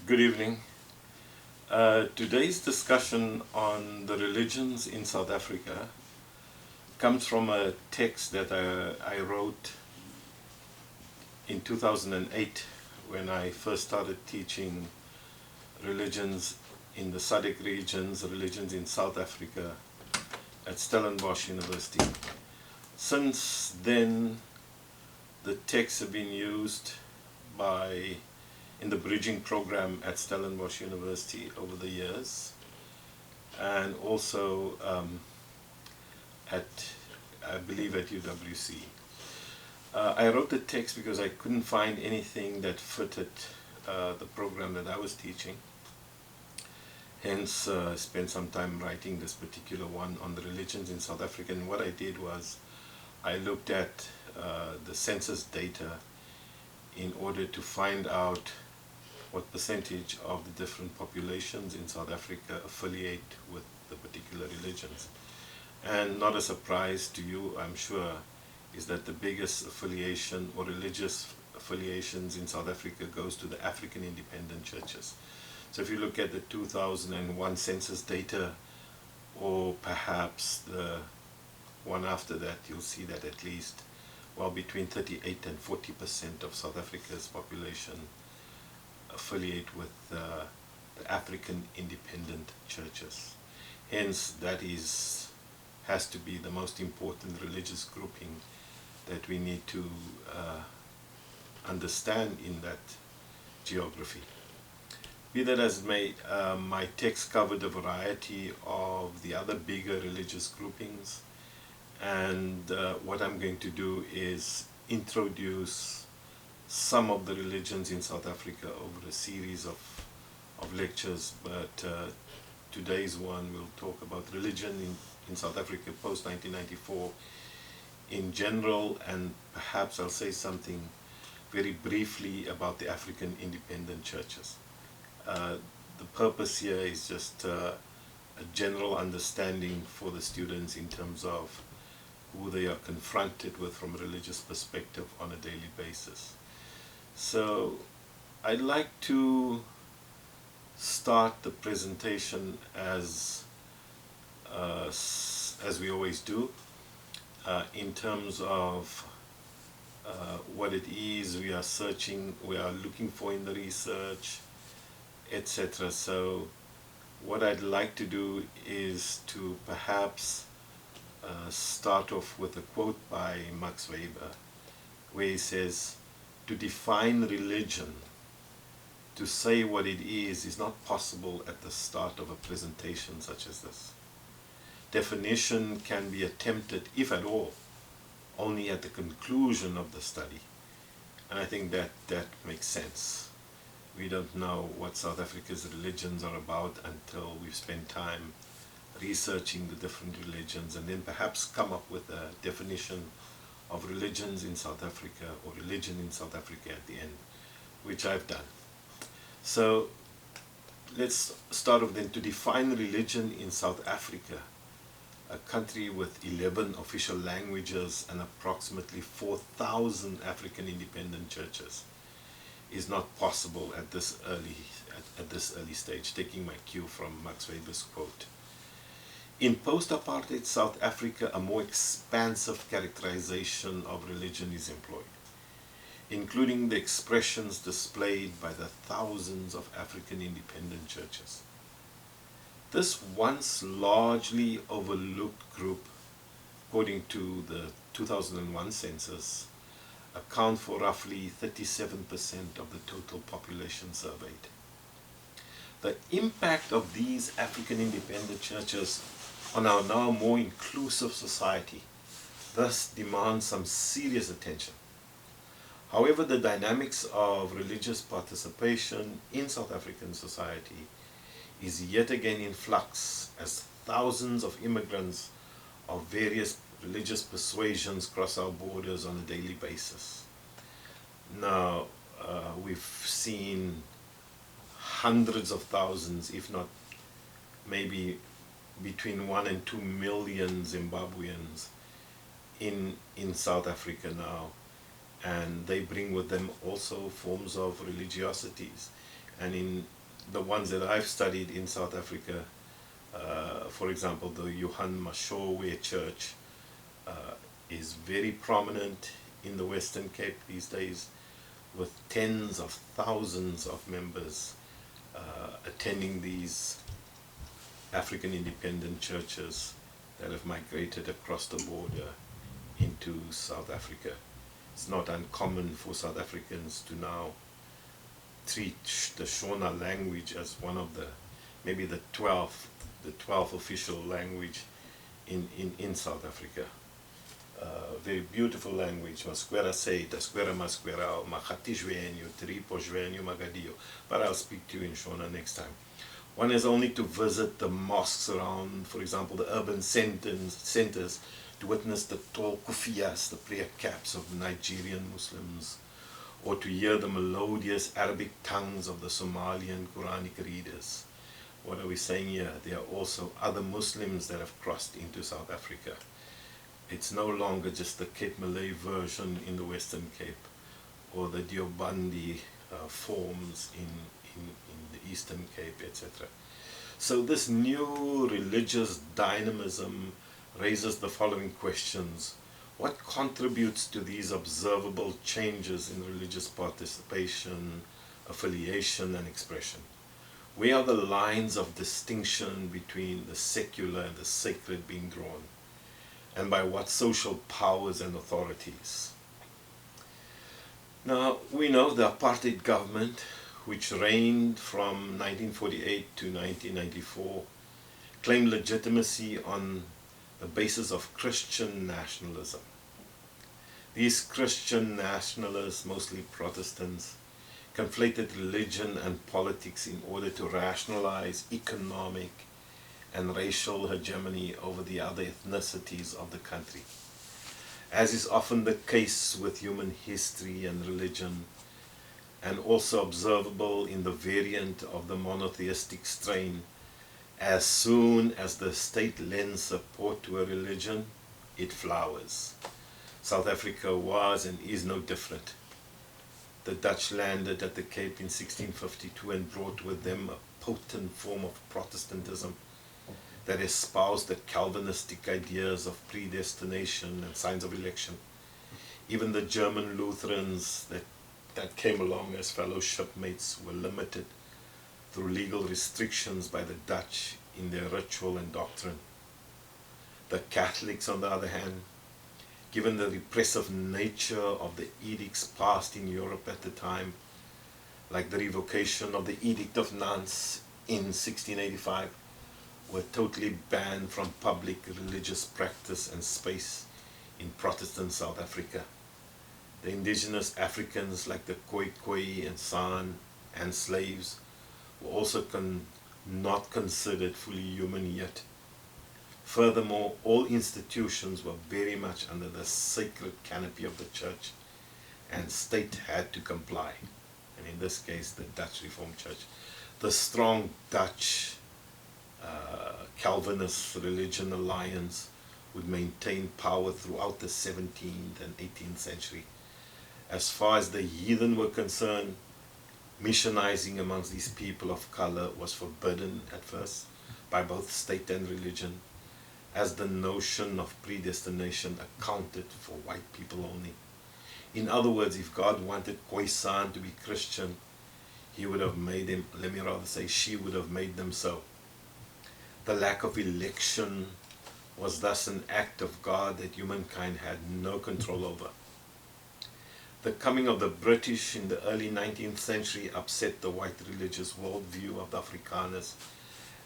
Good evening. Today's discussion on the religions in South Africa comes from a text that I wrote in 2008 when I first started teaching religions in the SADC regions, religions in South Africa at Stellenbosch University. Since then, the texts have been used in the bridging program at Stellenbosch University over the years, and also I believe at UWC. I wrote the text because I couldn't find anything that fitted the program that I was teaching. Hence, I spent some time writing this particular one on the religions in South Africa. And what I did was I looked at the census data in order to find out what percentage of the different populations in South Africa affiliate with the particular religions. And not a surprise to you, I'm sure, is that the biggest affiliation or religious affiliations in South Africa goes to the African independent churches. So if you look at the 2001 census data, or perhaps the one after that, you'll see that at least, well, between 38 and 40% of South Africa's population affiliate with the African independent churches. Hence, that has to be the most important religious grouping that we need to understand in that geography. Be that as it may, my text covered a variety of the other bigger religious groupings, and what I'm going to do is introduce some of the religions in South Africa over a series of lectures, but today's one will talk about religion in South Africa post-1994 in general, and perhaps I'll say something very briefly about the African independent churches. The purpose here is just a general understanding for the students in terms of who they are confronted with from a religious perspective on a daily basis. So I'd like to start the presentation as we always do, in terms of what it is we are searching, we are looking for in the research, etc. So what I'd like to do is to perhaps start off with a quote by Max Weber, where he says, "To define religion, to say what it is not possible at the start of a presentation such as this. Definition can be attempted, if at all, only at the conclusion of the study." And I think that makes sense. We don't know what South Africa's religions are about until we've spent time researching the different religions, and then perhaps come up with a definition of religions in South Africa, or religion in South Africa at the end, which I've done. So let's start off then. To define religion in South Africa, a country with 11 official languages and approximately 4,000 African independent churches, is not possible at this early stage, taking my cue from Max Weber's quote. In post-apartheid South Africa, a more expansive characterization of religion is employed, including the expressions displayed by the thousands of African independent churches. This once largely overlooked group, according to the 2001 census, account for roughly 37% of the total population surveyed. The impact of these African independent churches on our now more inclusive society thus demands some serious attention. However, the dynamics of religious participation in South African society is yet again in flux as thousands of immigrants of various religious persuasions cross our borders on a daily basis. Now, we've seen hundreds of thousands, if not maybe between 1 and 2 million Zimbabweans in South Africa now, and they bring with them also forms of religiosities. And in the ones that I've studied in South Africa, for example, the Johann Mashowe Church is very prominent in the Western Cape these days, with tens of thousands of members attending these African independent churches that have migrated across the border into South Africa. It's not uncommon for South Africans to now treat the Shona language as one of the, maybe the 12th official language in South Africa. Very beautiful language. Masquera say, Tasquera Masquera, Makati Jwenyu, Tripo Jwenyu Magadio. But I'll speak to you in Shona next time. One is only to visit the mosques around, for example, the urban centers, to witness the tall kufiyas, the prayer caps of Nigerian Muslims, or to hear the melodious Arabic tongues of the Somalian Quranic readers. What are we saying here? There are also other Muslims that have crossed into South Africa. It's no longer just the Cape Malay version in the Western Cape, or the Deobandi forms in the Eastern Cape, etc. So this new religious dynamism raises the following questions. What contributes to these observable changes in religious participation, affiliation, and expression? Where are the lines of distinction between the secular and the sacred being drawn? And by what social powers and authorities? Now, we know the apartheid government, which reigned from 1948 to 1994, claimed legitimacy on the basis of Christian nationalism. These Christian nationalists, mostly Protestants, conflated religion and politics in order to rationalize economic and racial hegemony over the other ethnicities of the country. As is often the case with human history and religion, and also observable in the variant of the monotheistic strain, as soon as the state lends support to a religion, it flowers. South Africa was and is no different. The Dutch landed at the Cape in 1652 and brought with them a potent form of Protestantism that espoused the Calvinistic ideas of predestination and signs of election. Even the German Lutherans that came along as fellow shipmates were limited through legal restrictions by the Dutch in their ritual and doctrine. The Catholics, on the other hand, given the repressive nature of the edicts passed in Europe at the time, like the revocation of the Edict of Nantes in 1685, were totally banned from public religious practice and space in Protestant South Africa. The indigenous Africans like the Khoi and San and slaves were also not considered fully human yet. Furthermore, all institutions were very much under the sacred canopy of the church, and state had to comply. And in this case, the Dutch Reformed Church. The strong Dutch Calvinist religion alliance would maintain power throughout the 17th and 18th century. As far as the heathen were concerned, missionizing amongst these people of color was forbidden at first by both state and religion, as the notion of predestination accounted for white people only. In other words, if God wanted Khoisan to be Christian, he would have made them, let me rather say, she would have made them so. The lack of election was thus an act of God that humankind had no control over. The coming of the British in the early 19th century upset the white religious worldview of the Afrikaners,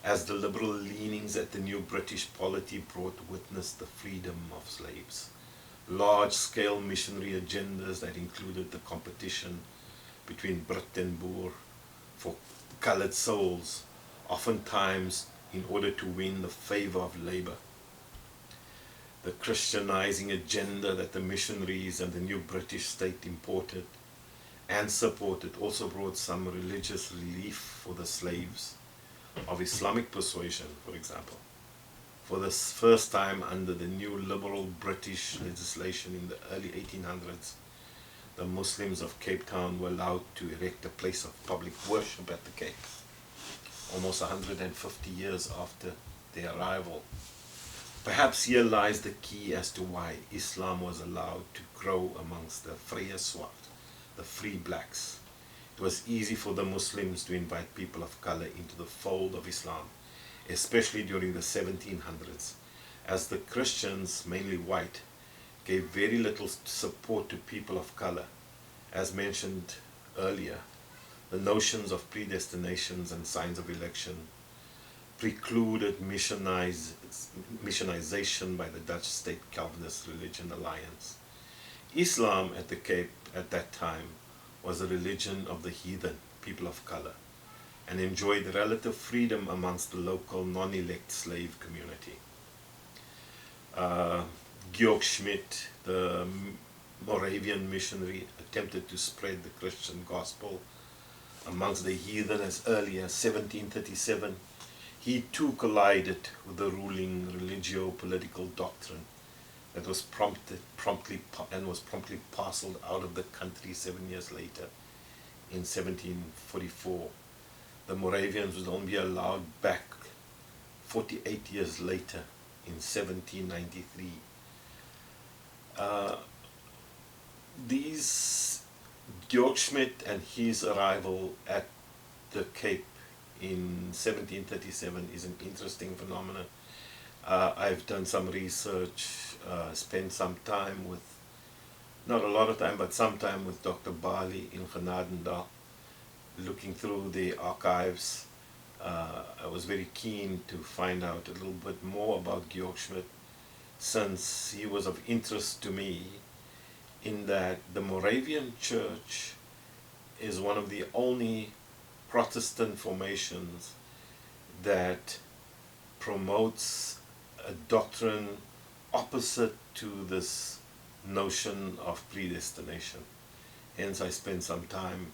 as the liberal leanings at the new British polity brought witness the freedom of slaves. Large-scale missionary agendas that included the competition between Brit and Boer for colored souls, oftentimes in order to win the favor of labor. The Christianizing agenda that the missionaries and the new British state imported and supported also brought some religious relief for the slaves of Islamic persuasion, for example. For the first time under the new liberal British legislation in the early 1800s, the Muslims of Cape Town were allowed to erect a place of public worship at the Cape, almost 150 years after their arrival. Perhaps here lies the key as to why Islam was allowed to grow amongst the Freya Swart, the free blacks. It was easy for the Muslims to invite people of color into the fold of Islam, especially during the 1700s, as the Christians, mainly white, gave very little support to people of color. As mentioned earlier, the notions of predestinations and signs of election precluded missionization by the Dutch State Calvinist Religion Alliance. Islam at the Cape at that time was a religion of the heathen, people of color, and enjoyed relative freedom amongst the local non-elect slave community. Georg Schmidt, the Moravian missionary, attempted to spread the Christian gospel amongst the heathen as early as 1737. He too collided with the ruling religio-political doctrine that was promptly parceled out of the country 7 years later, in 1744. The Moravians would only be allowed back 48 years later, in 1793. Georg Schmidt and his arrival at the Cape in 1737 is an interesting phenomenon. I've done some research, spent some time with, not a lot of time, but some time with Dr. Bali in Genadendal, looking through the archives. I was very keen to find out a little bit more about Georg Schmidt, since he was of interest to me in that the Moravian Church is one of the only Protestant formations that promotes a doctrine opposite to this notion of predestination. Hence I spent some time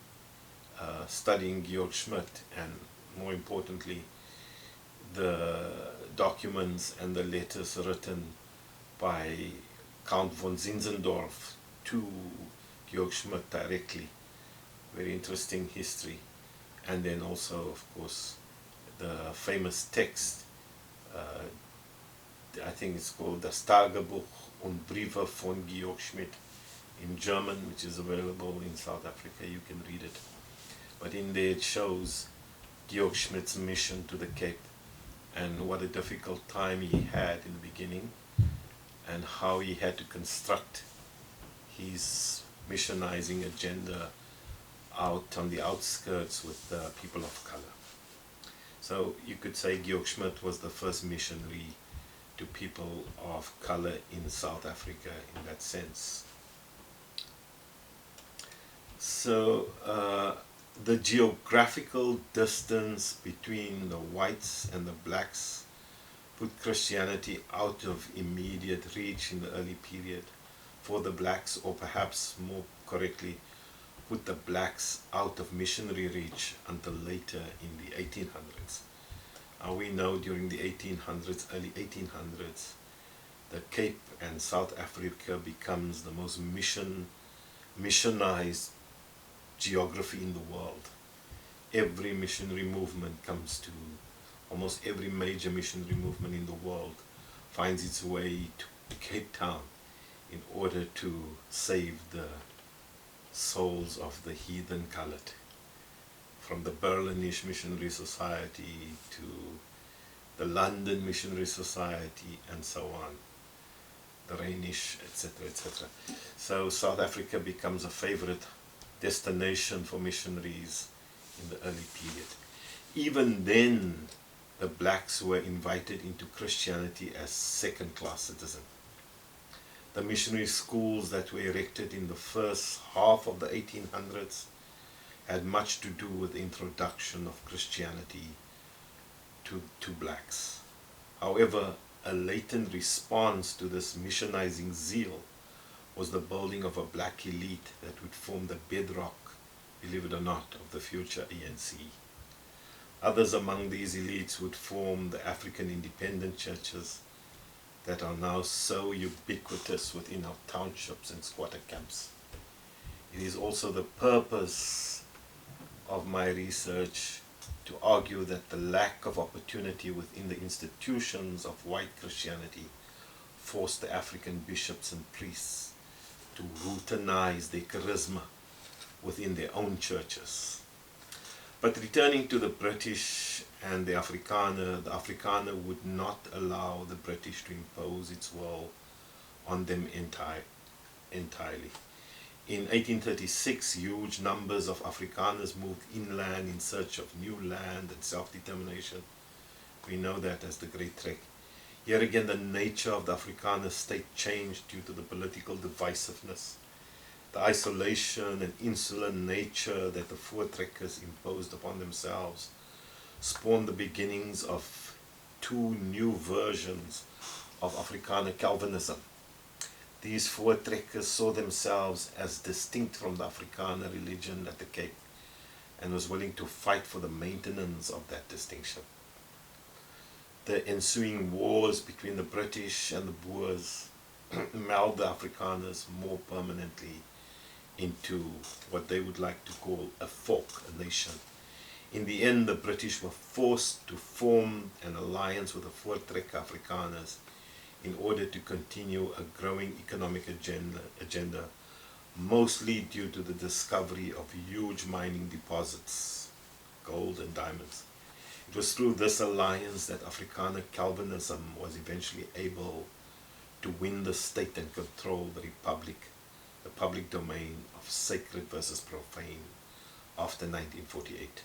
studying Georg Schmidt, and more importantly the documents and the letters written by Count von Zinzendorf to Georg Schmidt directly. Very interesting history. And then also, of course, the famous text, I think it's called Das Tagebuch und Briefe von Georg Schmidt in German, which is available in South Africa. You can read it. But in there it shows Georg Schmidt's mission to the Cape and what a difficult time he had in the beginning, and how he had to construct his missionizing agenda out on the outskirts with the people of color. So you could say Georg Schmidt was the first missionary to people of color in South Africa in that sense. So the geographical distance between the whites and the blacks put Christianity out of immediate reach in the early period for the blacks, or perhaps more correctly, put the blacks out of missionary reach until later in the 1800s. We know during the 1800s, early 1800s, the Cape and South Africa becomes the most missionized geography in the world. Every missionary movement comes to, almost every major missionary movement in the world finds its way to Cape Town in order to save the souls of the heathen colored. From the Berlinish Missionary Society to the London Missionary Society and so on, the Rhenish, etc., etc. So South Africa becomes a favorite destination for missionaries in the early period. Even then, the blacks were invited into Christianity as second-class citizens. The missionary schools that were erected in the first half of the 1800s had much to do with the introduction of Christianity to blacks. However, a latent response to this missionizing zeal was the building of a black elite that would form the bedrock, believe it or not, of the future ANC. Others among these elites would form the African independent churches that are now so ubiquitous within our townships and squatter camps. It is also the purpose of my research to argue that the lack of opportunity within the institutions of white Christianity forced the African bishops and priests to routinize their charisma within their own churches. But returning to the British and the Afrikaner would not allow the British to impose its will on them entirely. In 1836, huge numbers of Afrikaners moved inland in search of new land and self-determination. We know that as the Great Trek. Here again, the nature of the Afrikaner state changed due to the political divisiveness, the isolation and insular nature that the Voortrekkers imposed upon themselves spawned the beginnings of two new versions of Afrikaner Calvinism. These Voortrekkers saw themselves as distinct from the Afrikaner religion at the Cape and was willing to fight for the maintenance of that distinction. The ensuing wars between the British and the Boers melded the Afrikaners more permanently into what they would like to call a folk, a nation. In the end, the British were forced to form an alliance with the Voortrekker Afrikaners in order to continue a growing economic agenda, mostly due to the discovery of huge mining deposits, gold and diamonds. It was through this alliance that Afrikaner Calvinism was eventually able to win the state and control the public domain of sacred versus profane after 1948.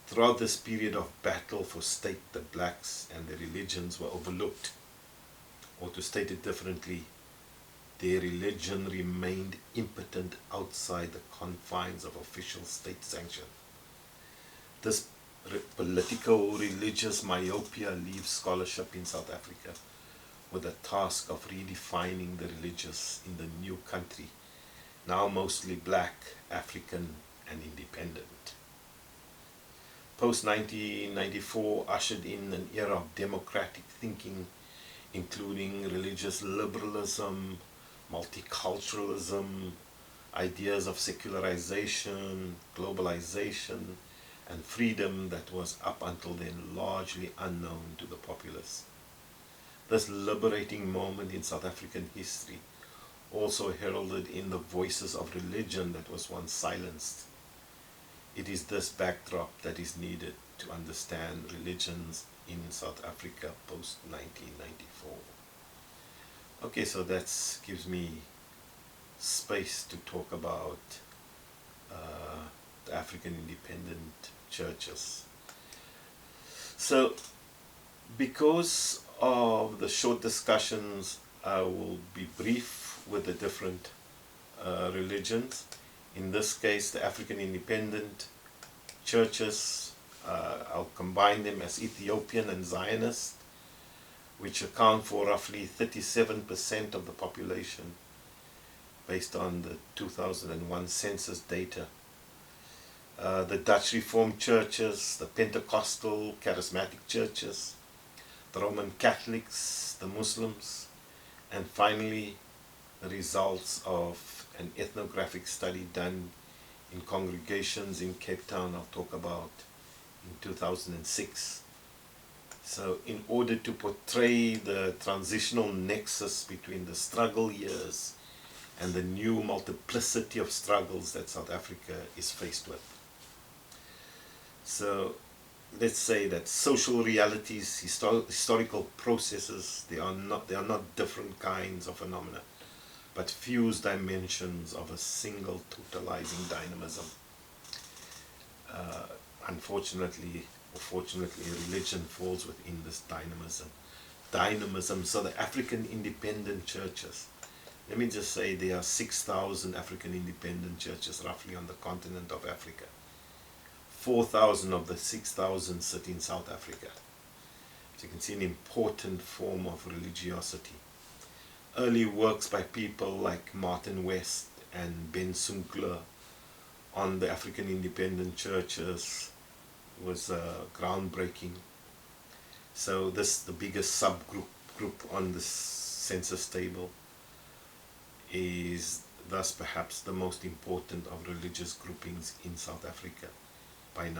Throughout this period of battle for state, the blacks and their religions were overlooked. Or to state it differently, their religion remained impotent outside the confines of official state sanction. This political religious myopia leaves scholarship in South Africa with the task of redefining the religious in the new country, now mostly black, African and independent. Post-1994 ushered in an era of democratic thinking, including religious liberalism, multiculturalism, ideas of secularization, globalization, and freedom that was up until then largely unknown to the populace. This liberating moment in South African history also heralded in the voices of religion that was once silenced. It is this backdrop that is needed to understand religions in South Africa post-1994. Okay, so that gives me space to talk about the African independent churches. So, because of the short discussions, I will be brief with the different religions. In this case, the African independent churches, I'll combine them as Ethiopian and Zionist, which account for roughly 37% of the population based on the 2001 census data. The Dutch Reformed churches, the Pentecostal charismatic churches, the Roman Catholics, the Muslims, and finally the results of an ethnographic study done in congregations in Cape Town I'll talk about in 2006. So in order to portray the transitional nexus between the struggle years and the new multiplicity of struggles that South Africa is faced with. So let's say that social realities, historical processes, they are not different kinds of phenomena, but fused dimensions of a single totalizing dynamism. Unfortunately or fortunately, religion falls within this dynamism. So the African independent churches, let me just say there are 6,000 African independent churches roughly on the continent of Africa. 4,000 of the 6,000 sit in South Africa. So you can see an important form of religiosity. Early works by people like Martin West and Ben Sunkler on the African independent churches was groundbreaking. So this, the biggest subgroup on this census table, is thus perhaps the most important of religious groupings in South Africa by now.